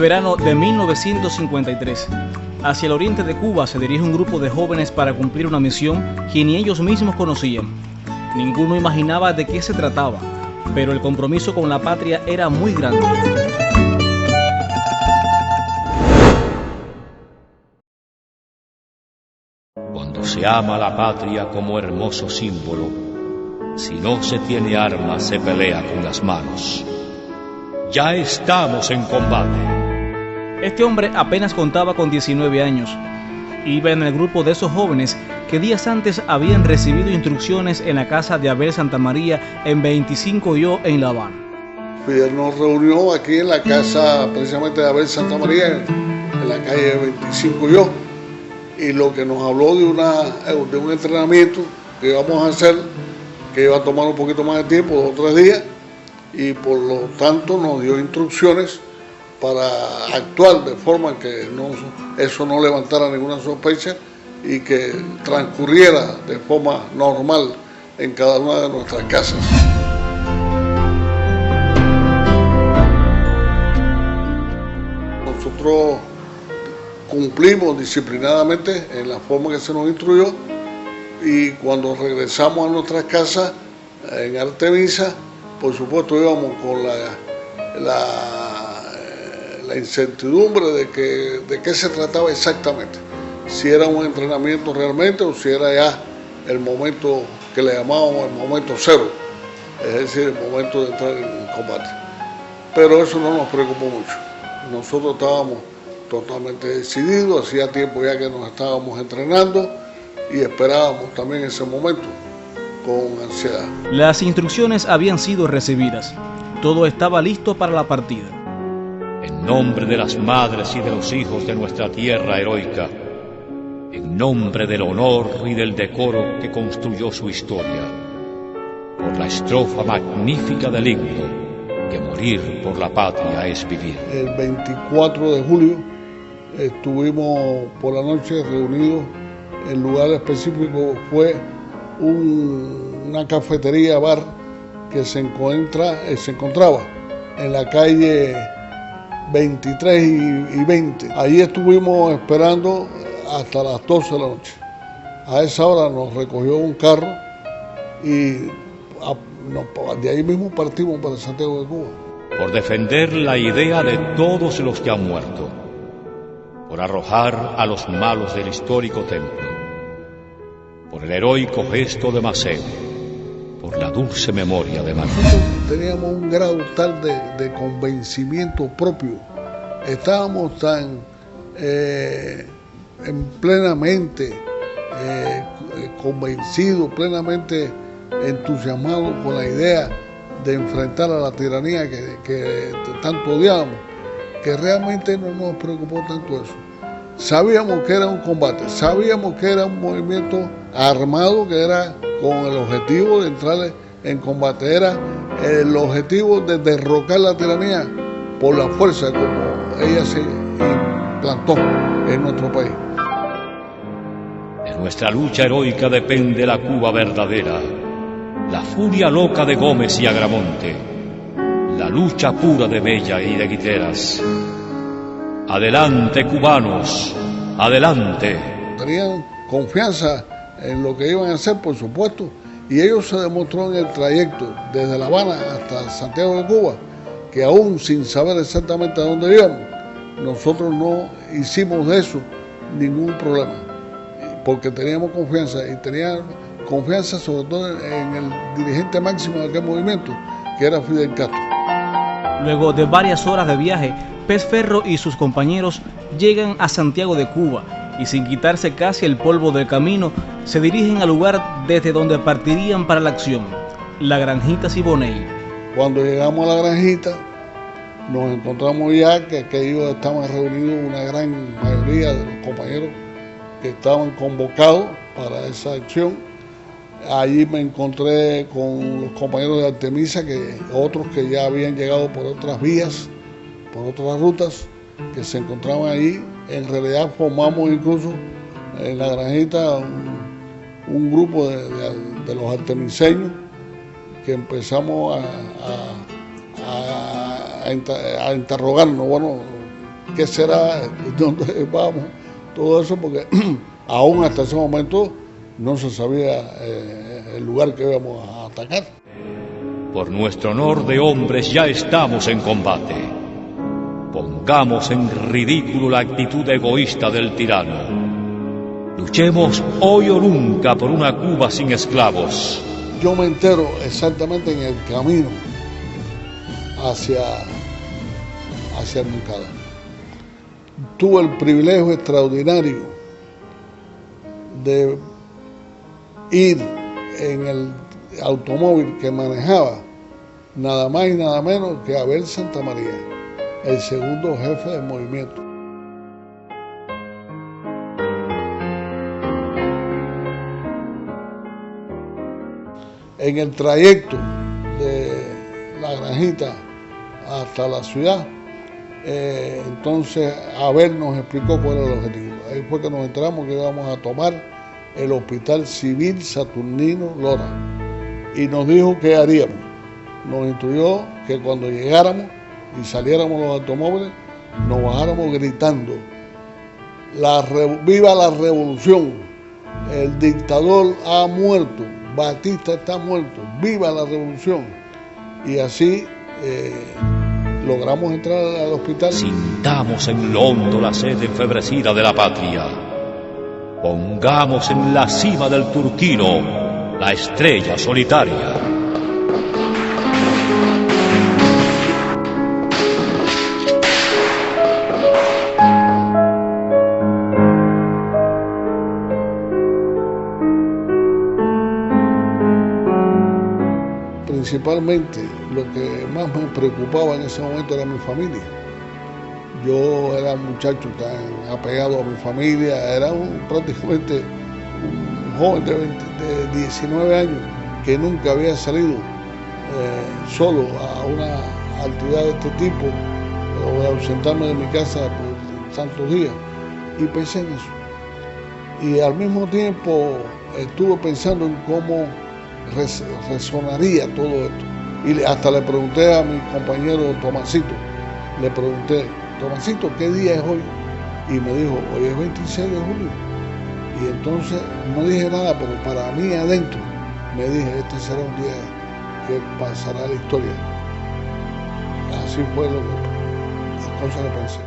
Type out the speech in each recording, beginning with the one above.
verano de 1953. Hacia el oriente de Cuba se dirige un grupo de jóvenes para cumplir una misión que ni ellos mismos conocían. Ninguno imaginaba de qué se trataba, pero el compromiso con la patria era muy grande. Cuando se ama la patria como hermoso símbolo, si no se tiene armas, se pelea con las manos. Ya estamos en combate. Este hombre apenas contaba con 19 años. Iba en el grupo de esos jóvenes que días antes habían recibido instrucciones en la casa de Abel Santamaría en 25 Yo en La Habana. Fidel nos reunió aquí en la casa precisamente de Abel Santamaría, en la calle 25 Yo, y lo que nos habló de un entrenamiento que íbamos a hacer, que iba a tomar un poquito más de tiempo, 2 o 3 días, y por lo tanto nos dio instrucciones para actuar de forma que eso no levantara ninguna sospecha y que transcurriera de forma normal en cada una de nuestras casas. Nosotros cumplimos disciplinadamente en la forma que se nos instruyó, y cuando regresamos a nuestras casas en Artemisa, por supuesto íbamos con la incertidumbre de qué se trataba exactamente, si era un entrenamiento realmente o si era ya el momento que le llamábamos el momento cero, es decir, el momento de entrar en combate. Pero eso no nos preocupó mucho. Nosotros estábamos totalmente decididos, hacía tiempo ya que nos estábamos entrenando y esperábamos también ese momento con ansiedad. Las instrucciones habían sido recibidas. Todo estaba listo para la partida. En nombre de las madres y de los hijos de nuestra tierra heroica, en nombre del honor y del decoro que construyó su historia, por la estrofa magnífica del himno, que morir por la patria es vivir. El 24 de julio estuvimos por la noche reunidos. El lugar específico fue una cafetería bar que se encontraba en la calle 23 y 20. Allí estuvimos esperando hasta las 12 de la noche. A esa hora nos recogió un carro y de ahí mismo partimos para Santiago de Cuba. Por defender la idea de todos los que han muerto, por arrojar a los malos del histórico templo, por el heroico gesto de Maceo, por la dulce memoria de Manuel. Nosotros teníamos un grado tal de convencimiento propio, estábamos tan plenamente convencidos, plenamente entusiasmados con la idea de enfrentar a la tiranía que tanto odiábamos, que realmente no nos preocupó tanto eso. Sabíamos que era un combate, sabíamos que era un movimiento armado, que era con el objetivo de entrar en combate, era el objetivo de derrocar la tiranía por la fuerza como ella se implantó en nuestro país. De nuestra lucha heroica depende la Cuba verdadera, la furia loca de Gómez y Agramonte, la lucha pura de Mella y de Guiteras. Adelante, cubanos, adelante. Tenían confianza en lo que iban a hacer, por supuesto, y ello se demostró en el trayecto desde La Habana hasta Santiago de Cuba, que aún sin saber exactamente a dónde íbamos, nosotros no hicimos de eso ningún problema, porque teníamos confianza, y teníamos confianza sobre todo en el dirigente máximo de aquel movimiento, que era Fidel Castro. Luego de varias horas de viaje, Pez Ferro y sus compañeros llegan a Santiago de Cuba y, sin quitarse casi el polvo del camino, se dirigen al lugar desde donde partirían para la acción, la Granjita Siboney. Cuando llegamos a la Granjita, nos encontramos ya que aquellos estaban reunidos, una gran mayoría de los compañeros que estaban convocados para esa acción. Allí me encontré con los compañeros de Artemisa, otros que ya habían llegado por otras vías, por otras rutas, que se encontraban ahí. En realidad formamos incluso en la Granjita un grupo de los artemiseños que empezamos a interrogarnos. Bueno, qué será, dónde vamos, todo eso, porque aún hasta ese momento no se sabía el lugar que íbamos a atacar. Por nuestro honor de hombres ya estamos en combate. Pongamos en ridículo la actitud egoísta del tirano. Luchemos hoy o nunca por una Cuba sin esclavos. Yo me entero exactamente en el camino hacia el Moncada. Tuve el privilegio extraordinario de ir en el automóvil que manejaba nada más y nada menos que Abel Santamaría, el segundo jefe del movimiento. En el trayecto de la Granjita hasta la ciudad, entonces Abel nos explicó cuál era el objetivo. Ahí fue que nos enteramos que íbamos a tomar el Hospital Civil Saturnino Lora y nos dijo qué haríamos. Nos instruyó que cuando llegáramos y saliéramos los automóviles, nos bajáramos gritando: ¡Viva la revolución! El dictador ha muerto, Batista está muerto, ¡viva la revolución! Y así logramos entrar al hospital. Sintamos en lo hondo la sed enfebrecida de la patria. Pongamos en la cima del Turquino la estrella solitaria. Principalmente lo que más me preocupaba en ese momento era mi familia. Yo era un muchacho tan apegado a mi familia, era prácticamente un joven de 19 años que nunca había salido solo a una actividad de este tipo o de ausentarme de mi casa por tantos días, y pensé en eso. Y al mismo tiempo estuve pensando en cómo resonaría todo esto. Y hasta le pregunté a mi compañero Tomasito, le pregunté: Tomasito, ¿qué día es hoy? Y me dijo: hoy es 26 de julio. Y entonces no dije nada, pero para mí adentro me dije: este será un día que pasará a la historia. Así fue las cosas que pensé.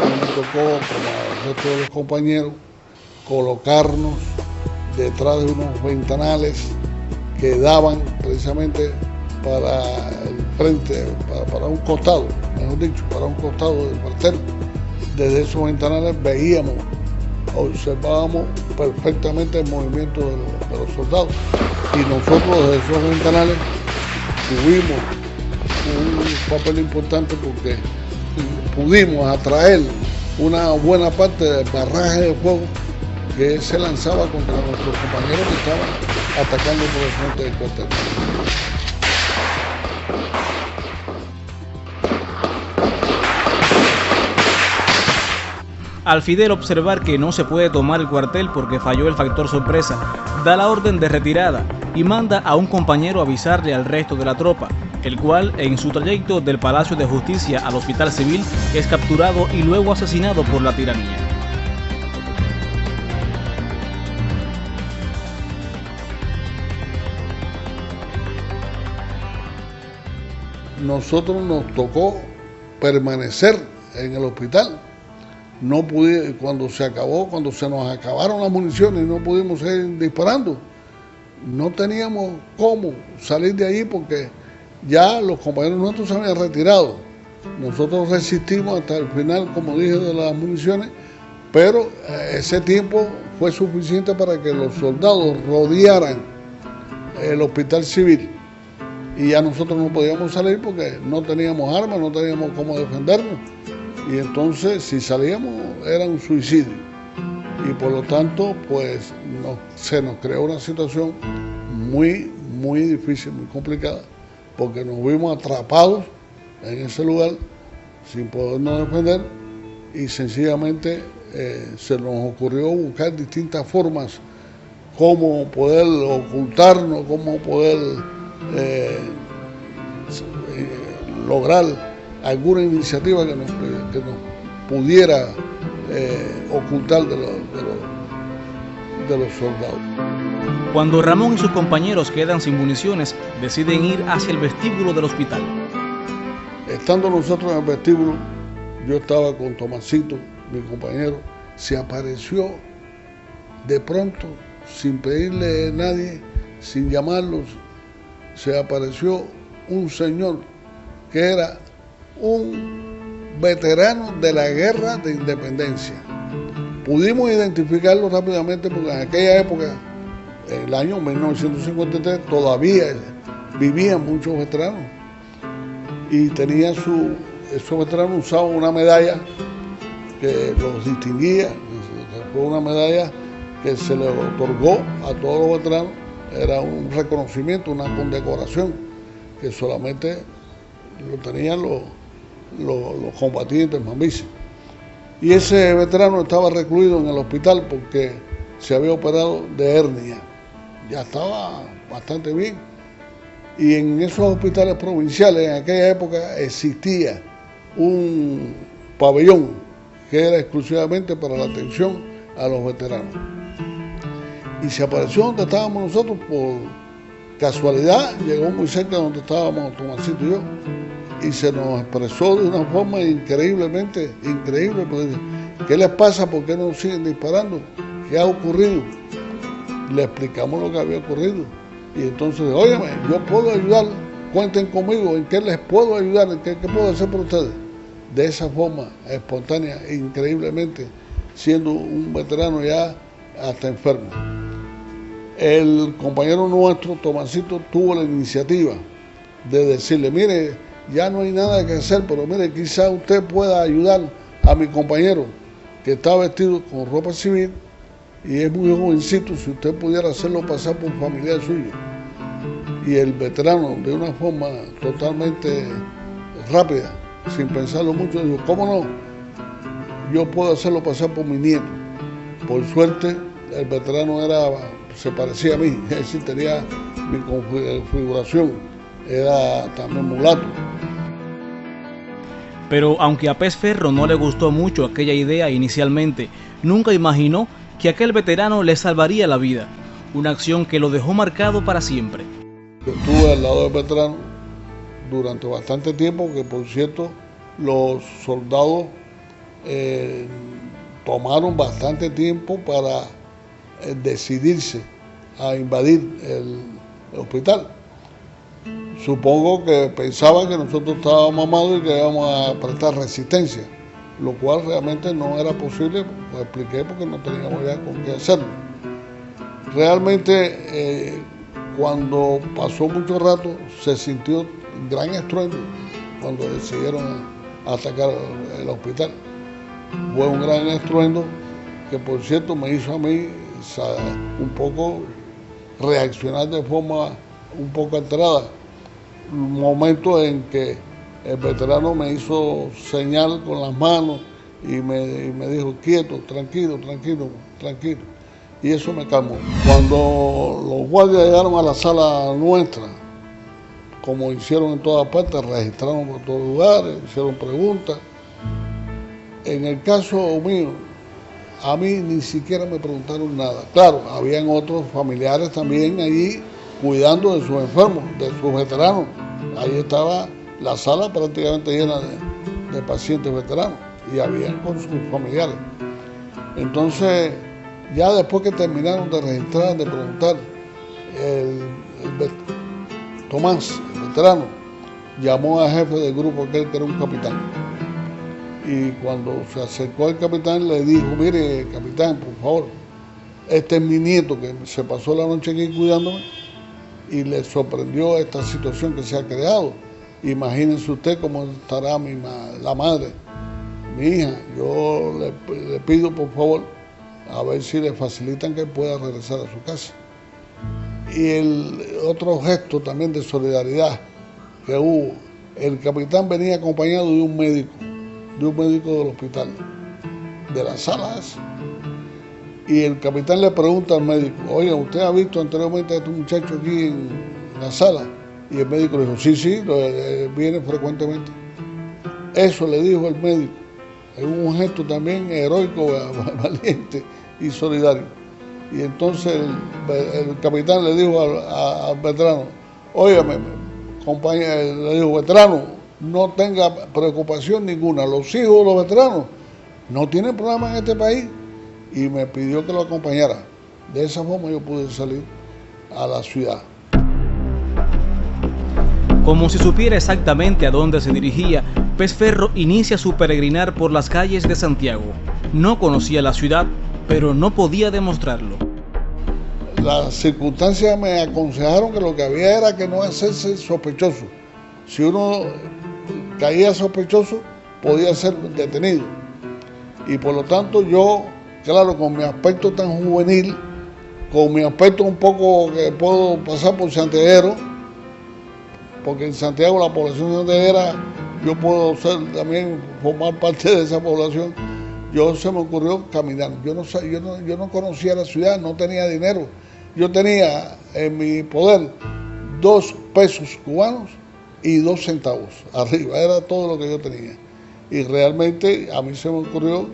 Me tocó, como al resto de los compañeros, colocarnos detrás de unos ventanales que daban precisamente para el frente, para un costado, mejor dicho, para un costado del cuartel. Desde esos ventanales veíamos, observábamos perfectamente el movimiento de los soldados. Y nosotros desde esos ventanales tuvimos un papel importante porque pudimos atraer una buena parte del barraje de fuego que se lanzaba contra nuestros compañeros que estaban atacando por el frente del cuartel. Al Fidel observar que no se puede tomar el cuartel porque falló el factor sorpresa, da la orden de retirada y manda a un compañero a avisarle al resto de la tropa, el cual en su trayecto del Palacio de Justicia al Hospital Civil es capturado y luego asesinado por la tiranía. Nosotros nos tocó permanecer en el hospital. No pude, cuando se nos acabaron las municiones y no pudimos seguir disparando, no teníamos cómo salir de allí porque ya los compañeros nuestros se habían retirado. Nosotros resistimos hasta el final, como dije, de las municiones, pero ese tiempo fue suficiente para que los soldados rodearan el hospital civil. Y ya nosotros no podíamos salir porque no teníamos armas, no teníamos cómo defendernos. Y entonces, si salíamos, era un suicidio. Y por lo tanto, pues se nos creó una situación muy, muy difícil, muy complicada, porque nos vimos atrapados en ese lugar sin podernos defender y sencillamente se nos ocurrió buscar distintas formas cómo poder ocultarnos, cómo poder lograr alguna iniciativa que nos pudiera ocultar de los soldados. Cuando Ramón y sus compañeros quedan sin municiones, deciden ir hacia el vestíbulo del hospital. Estando nosotros en el vestíbulo, yo estaba con Tomasito, mi compañero, se apareció de pronto, sin pedirle a nadie, sin llamarlos, se apareció un señor que era un veterano de la guerra de independencia. Pudimos identificarlo rápidamente porque en aquella época, en el año 1953, todavía vivían muchos veteranos y esos veteranos usaban una medalla que los distinguía, fue una medalla que se le otorgó a todos los veteranos, era un reconocimiento, una condecoración que solamente lo tenían los combatientes mambises. Y ese veterano estaba recluido en el hospital porque se había operado de hernia, ya estaba bastante bien. Y en esos hospitales provinciales, en aquella época, existía un pabellón que era exclusivamente para la atención a los veteranos. Y se apareció donde estábamos nosotros por casualidad, llegó muy cerca de donde estábamos Tomasito y yo, y se nos expresó de una forma increíblemente increíble. Pues, ¿qué les pasa? ¿Por qué no siguen disparando? ¿Qué ha ocurrido? Le explicamos lo que había ocurrido. Y entonces, óyeme, yo puedo ayudar, cuenten conmigo, ¿en qué les puedo ayudar? ¿En qué puedo hacer por ustedes? De esa forma espontánea, increíblemente, siendo un veterano ya hasta enfermo. El compañero nuestro, Tomasito, tuvo la iniciativa de decirle, mire, ya no hay nada que hacer, pero mire, quizá usted pueda ayudar a mi compañero que está vestido con ropa civil y es muy jovencito, si usted pudiera hacerlo pasar por un familiar suyo. Y el veterano, de una forma totalmente rápida, sin pensarlo mucho, dijo, ¿cómo no? Yo puedo hacerlo pasar por mi nieto. Por suerte, el veterano se parecía a mí, es decir, tenía mi configuración, era también mulato. Pero aunque a Pez Ferro no le gustó mucho aquella idea inicialmente, nunca imaginó que aquel veterano le salvaría la vida, una acción que lo dejó marcado para siempre. Yo estuve al lado del veterano durante bastante tiempo, que por cierto los soldados tomaron bastante tiempo para decidirse a invadir el hospital. Supongo que pensaban que nosotros estábamos armados y que íbamos a prestar resistencia, lo cual realmente no era posible, lo expliqué porque no teníamos ya con qué hacerlo. Realmente cuando pasó mucho rato se sintió gran estruendo cuando decidieron atacar el hospital. Fue un gran estruendo que por cierto me hizo a mí un poco reaccionar de forma un poco alterada. Un momento en que el veterano me hizo señal con las manos y me dijo, quieto, tranquilo, tranquilo, tranquilo. Y eso me calmó. Cuando los guardias llegaron a la sala nuestra, como hicieron en todas partes, registraron por todos lugares, hicieron preguntas. En el caso mío, a mí ni siquiera me preguntaron nada. Claro, habían otros familiares también allí cuidando de sus enfermos, de sus veteranos. Ahí estaba la sala prácticamente llena de pacientes veteranos y habían con sus familiares. Entonces, ya después que terminaron de registrar, de preguntar, Tomás, el veterano, llamó al jefe del grupo aquel que era un capitán. Y cuando se acercó al capitán le dijo, mire capitán, por favor, este es mi nieto que se pasó la noche aquí cuidándome y le sorprendió esta situación que se ha creado. Imagínense usted cómo estará la madre, mi hija. Yo le pido por favor a ver si le facilitan que pueda regresar a su casa. Y el otro gesto también de solidaridad que hubo, el capitán venía acompañado de un médico del hospital, de las salas. Y el capitán le pregunta al médico, oye, ¿usted ha visto anteriormente a este muchacho aquí en la sala? Y el médico le dijo, sí, viene frecuentemente. Eso le dijo el médico. Es un gesto también heroico, valiente y solidario. Y entonces el capitán le dijo al veterano, óigame, compañero, le dijo, veterano, no tenga preocupación ninguna, los hijos de los veteranos no tienen problemas en este país, y me pidió que lo acompañara. De esa forma yo pude salir a la ciudad. Como si supiera exactamente a dónde se dirigía, Pez Ferro inicia su peregrinar por las calles de Santiago. No conocía la ciudad, pero no podía demostrarlo. Las circunstancias me aconsejaron que lo que había era que no hacerse sospechoso. Si uno caía sospechoso, podía ser detenido. Y por lo tanto yo, claro, con mi aspecto tan juvenil, con mi aspecto un poco que puedo pasar por santiaguero, porque en Santiago la población santiaguera, yo puedo también formar parte de esa población, se me ocurrió caminar. Yo no conocía la ciudad, no tenía dinero. Yo tenía en mi poder 2 pesos cubanos y 2 centavos arriba, era todo lo que yo tenía. Y realmente a mí se me ocurrió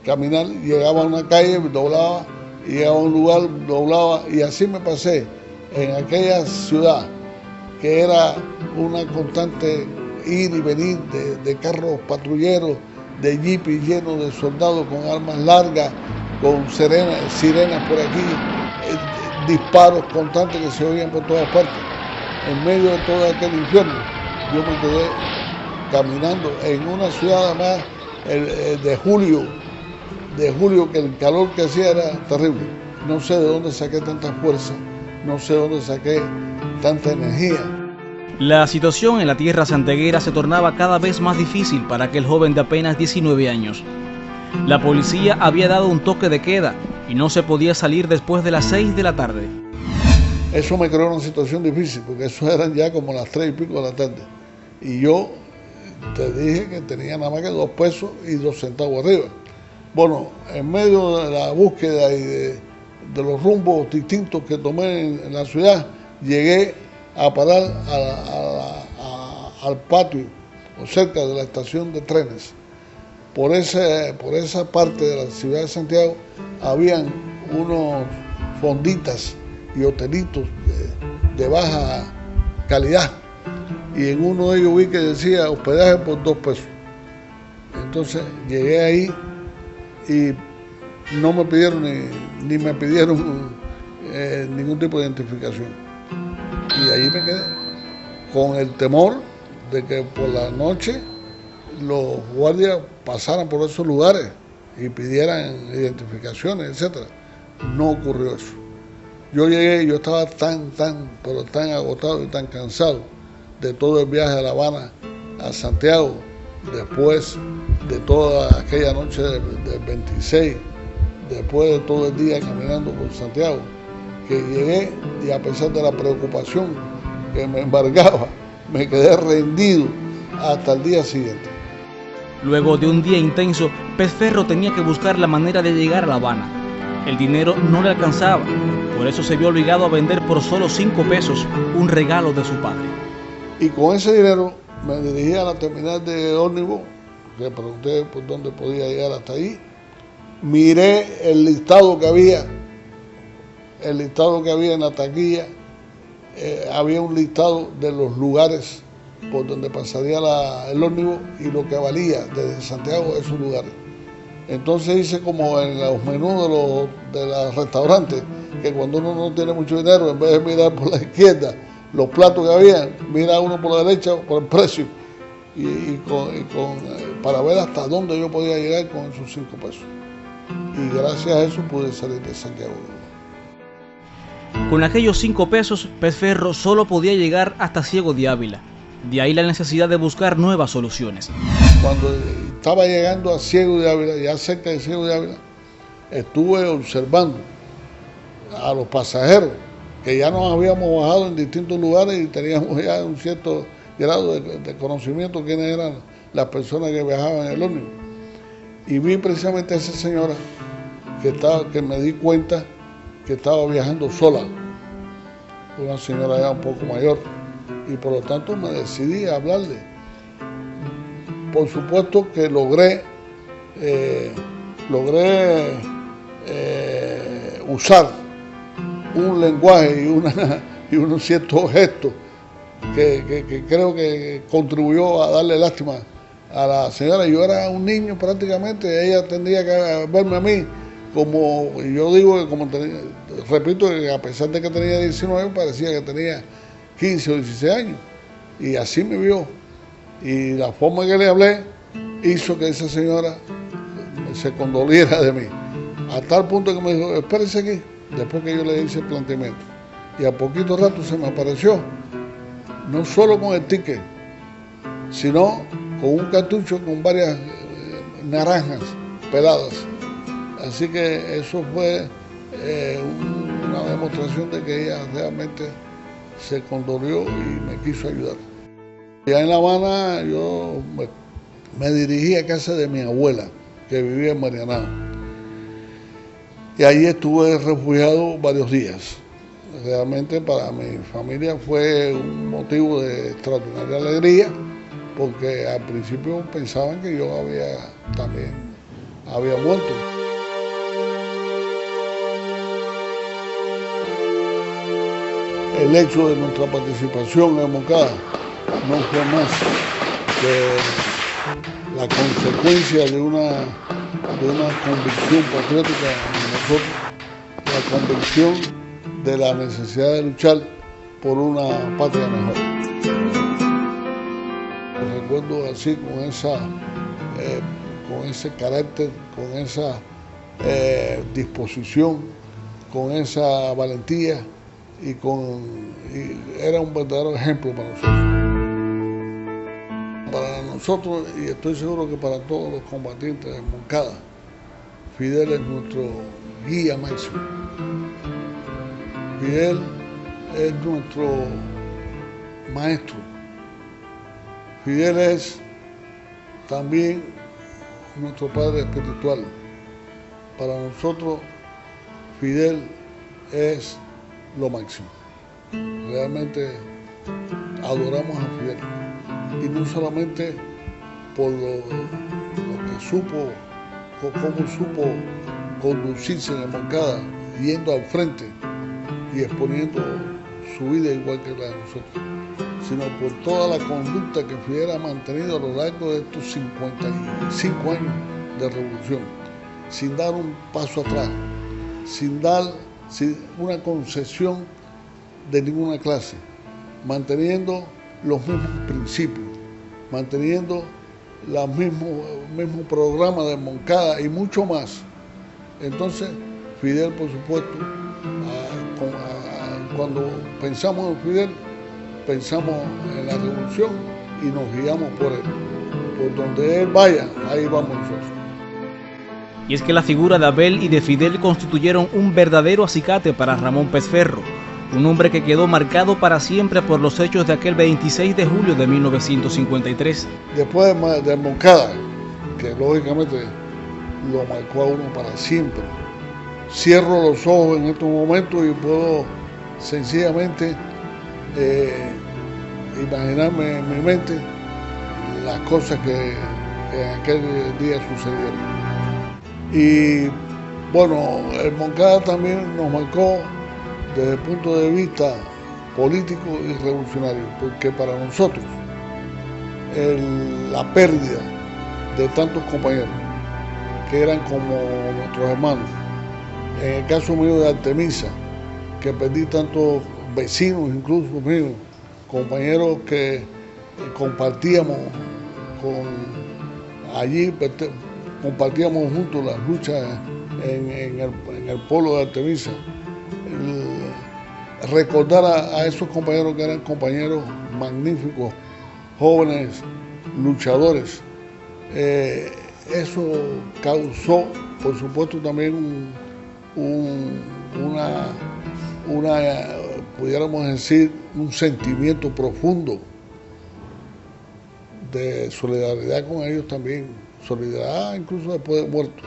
caminar, llegaba a una calle, doblaba, llegaba a un lugar, doblaba, y así me pasé en aquella ciudad que era una constante ir y venir de carros patrulleros, de jeepis llenos de soldados con armas largas, con sirenas por aquí, disparos constantes que se oían por todas partes. En medio de todo aquel infierno, yo me quedé caminando en una ciudad además de julio, que el calor que hacía era terrible. No sé de dónde saqué tanta fuerza, no sé de dónde saqué tanta energía. La situación en la tierra santiaguera se tornaba cada vez más difícil para aquel joven de apenas 19 años. La policía había dado un toque de queda y no se podía salir después de las 6 de la tarde. Eso me creó una situación difícil, porque eso eran ya como las 3 y pico de la tarde. Y yo te dije que tenía nada más que 2 pesos y 2 centavos arriba. Bueno, en medio de la búsqueda y de los rumbos distintos que tomé en la ciudad, llegué a parar al patio o cerca de la estación de trenes. Por esa parte de la ciudad de Santiago habían unos fonditas y hotelitos de baja calidad, y en uno de ellos vi que decía hospedaje por 2 pesos. Entonces llegué ahí y no me pidieron ni me pidieron ningún tipo de identificación, y ahí me quedé con el temor de que por la noche los guardias pasaran por esos lugares y pidieran identificaciones, etcétera. No ocurrió eso. Yo llegué, yo estaba pero tan agotado y tan cansado de todo el viaje de La Habana a Santiago, después de toda aquella noche del 26, después de todo el día caminando por Santiago, que llegué, y a pesar de la preocupación que me embargaba, me quedé rendido hasta el día siguiente. Luego de un día intenso, Pez Ferro tenía que buscar la manera de llegar a La Habana. El dinero no le alcanzaba, por eso se vio obligado a vender por solo 5 pesos un regalo de su padre. Y con ese dinero me dirigí a la terminal de ómnibus, le pregunté por dónde podía llegar hasta ahí. Miré el listado que había en la taquilla. Había un listado de los lugares por donde pasaría el ómnibus y lo que valía desde Santiago a esos lugares. Entonces hice como en los menús de los restaurantes, que cuando uno no tiene mucho dinero, en vez de mirar por la izquierda los platos que había, mira uno por la derecha por el precio, para ver hasta dónde yo podía llegar con esos 5 pesos. Y gracias a eso pude salir de Santiago. Con aquellos 5 pesos, Pez Ferro solo podía llegar hasta Ciego de Ávila. De ahí la necesidad de buscar nuevas soluciones. Cuando estaba llegando a Ciego de Ávila, ya cerca de Ciego de Ávila, estuve observando a los pasajeros, que ya nos habíamos bajado en distintos lugares y teníamos ya un cierto grado de conocimiento de quiénes eran las personas que viajaban en el ómnibus. Y vi precisamente a esa señora que me di cuenta que estaba viajando sola, una señora ya un poco mayor, y por lo tanto me decidí a hablarle. por supuesto que logré usar un lenguaje y unos ciertos gestos que creo que contribuyó a darle lástima a la señora. Yo era un niño prácticamente, ella tendría que verme a mí como, yo digo que repito, que a pesar de que tenía 19, parecía que tenía 15 o 16 años, y así me vio, y la forma que le hablé hizo que esa señora se condoliera de mí, a tal punto que me dijo, espérese aquí, después que yo le hice el planteamiento, y a poquito rato se me apareció, no solo con el ticket, sino con un cartucho con varias naranjas peladas. Así que eso fue una demostración de que ella realmente se condolió y me quiso ayudar. Ya en La Habana yo me dirigí a casa de mi abuela, que vivía en Marianao. Y allí estuve refugiado varios días. Realmente para mi familia fue un motivo de extraordinaria alegría, porque al principio pensaban que yo también había muerto. El hecho de nuestra participación en Moncada no fue más que la consecuencia de una convicción patriótica en nosotros, la convicción de la necesidad de luchar por una patria mejor. Recuerdo así con ese carácter, con esa disposición, con esa valentía, y era un verdadero ejemplo para nosotros. Para nosotros, y estoy seguro que para todos los combatientes de Moncada, Fidel es nuestro guía máximo. Fidel es nuestro maestro. Fidel es también nuestro padre espiritual. Para nosotros, Fidel es lo máximo. Realmente adoramos a Fidel. Y no solamente por lo que supo, cómo supo conducirse en la Moncada, yendo al frente y exponiendo su vida igual que la de nosotros, sino por toda la conducta que Fidel ha mantenido a lo largo de estos 55 años de revolución, sin dar un paso atrás, sin una concesión de ninguna clase, manteniendo los mismos principios, manteniendo el mismo programa de Moncada y mucho más. Entonces, Fidel, por supuesto, cuando pensamos en Fidel, pensamos en la revolución y nos guiamos por él. Por donde él vaya, ahí vamos nosotros. Y es que la figura de Abel y de Fidel constituyeron un verdadero acicate para Ramón Pez Ferro, un hombre que quedó marcado para siempre por los hechos de aquel 26 de julio de 1953. Después de Moncada, que lógicamente lo marcó a uno para siempre, cierro los ojos en estos momentos y puedo sencillamente imaginarme en mi mente las cosas que en aquel día sucedieron. Y bueno, el Moncada también nos marcó desde el punto de vista político y revolucionario, porque para nosotros la pérdida de tantos compañeros que eran como nuestros hermanos, en el caso mío de Artemisa, que perdí tantos vecinos, incluso míos, compañeros que compartíamos allí, compartíamos juntos las luchas en el pueblo de Artemisa. Recordar a esos compañeros que eran compañeros magníficos, jóvenes, luchadores, eso causó, por supuesto, también pudiéramos decir, un sentimiento profundo de solidaridad con ellos también, solidaridad incluso después de muertos.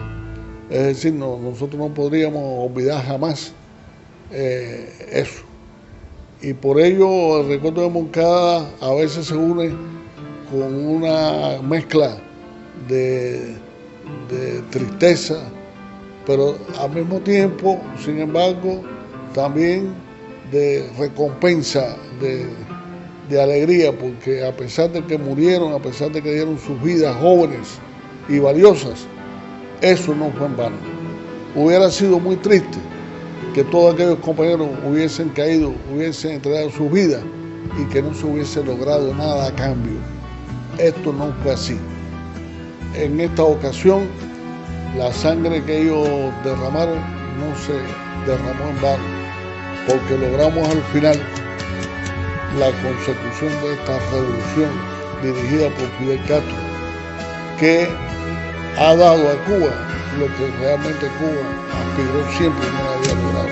Es decir, nosotros no podríamos olvidar jamás eso. Y por ello el recuerdo de Moncada a veces se une con una mezcla de tristeza, pero al mismo tiempo, sin embargo, también de recompensa, de alegría, porque a pesar de que murieron, a pesar de que dieron sus vidas jóvenes y valiosas, eso no fue en vano. Hubiera sido muy triste que todos aquellos compañeros hubiesen caído, hubiesen entregado su vida y que no se hubiese logrado nada a cambio. Esto no fue así. En esta ocasión, la sangre que ellos derramaron no se derramó en vano, porque logramos al final la consecución de esta revolución dirigida por Fidel Castro, que ha dado a Cuba lo que realmente Cuba aspiró siempre y no había logrado.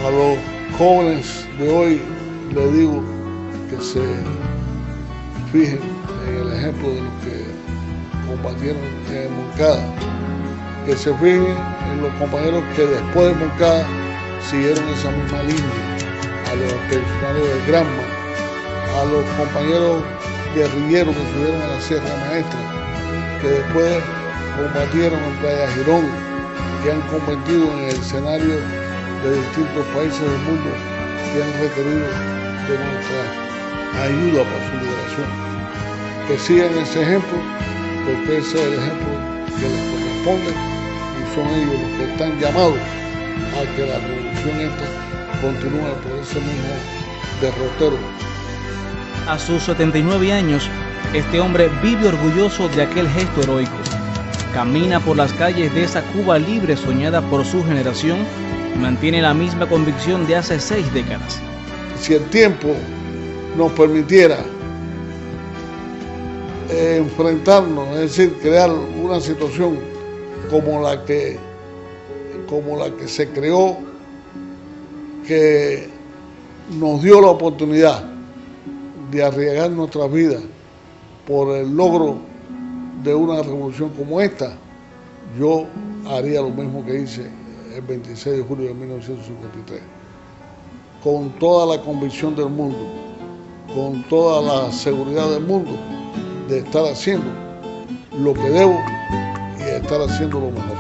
A los jóvenes de hoy les digo que se fijen en el ejemplo de los que combatieron en Moncada, que se fijen en los compañeros que después de Moncada siguieron esa misma línea, a los expedicionarios de Granma, a los compañeros guerrilleros que subieron a la Sierra Maestra, que después combatieron en Playa Girón, que han combatido en el escenario de distintos países del mundo que han requerido de nuestra ayuda para su liberación. Que sigan ese ejemplo, porque ese es el ejemplo que les corresponde y son ellos los que están llamados a que la revolución esta continúe por ese mismo derrotero. A sus 79 años, este hombre vive orgulloso de aquel gesto heroico. Camina por las calles de esa Cuba libre soñada por su generación y mantiene la misma convicción de hace 6 décadas. Si el tiempo nos permitiera enfrentarnos, es decir, crear una situación como la que se creó, que nos dio la oportunidad de arriesgar nuestras vidas por el logro de una revolución como esta, yo haría lo mismo que hice el 26 de julio de 1953, con toda la convicción del mundo, con toda la seguridad del mundo, de estar haciendo lo que debo y de estar haciendo lo mejor.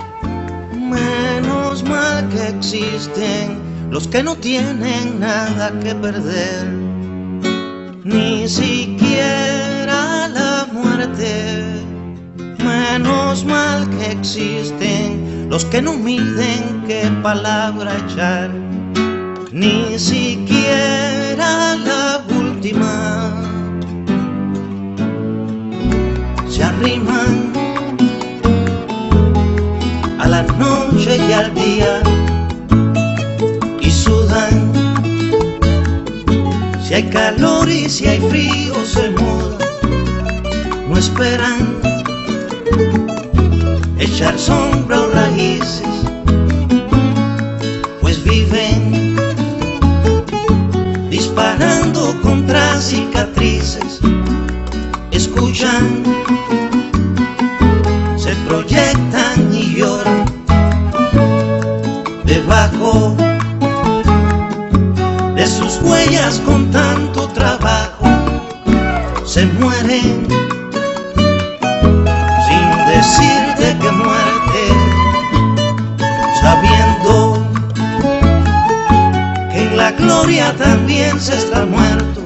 Menos mal que existen los que no tienen nada que perder, ni siquiera la muerte. Menos mal que existen los que no miden qué palabra echar, ni siquiera la última. Se arriman a la noche y al día y sudan. Si hay calor y si hay frío se mudan. No esperan echar sombra o raíces, pues viven disparando contra cicatrices. Escuchan, se proyectan y lloran debajo de sus huellas con tanto trabajo. Se mueren sin decir de qué muerte, sabiendo que en la gloria también se está muerto.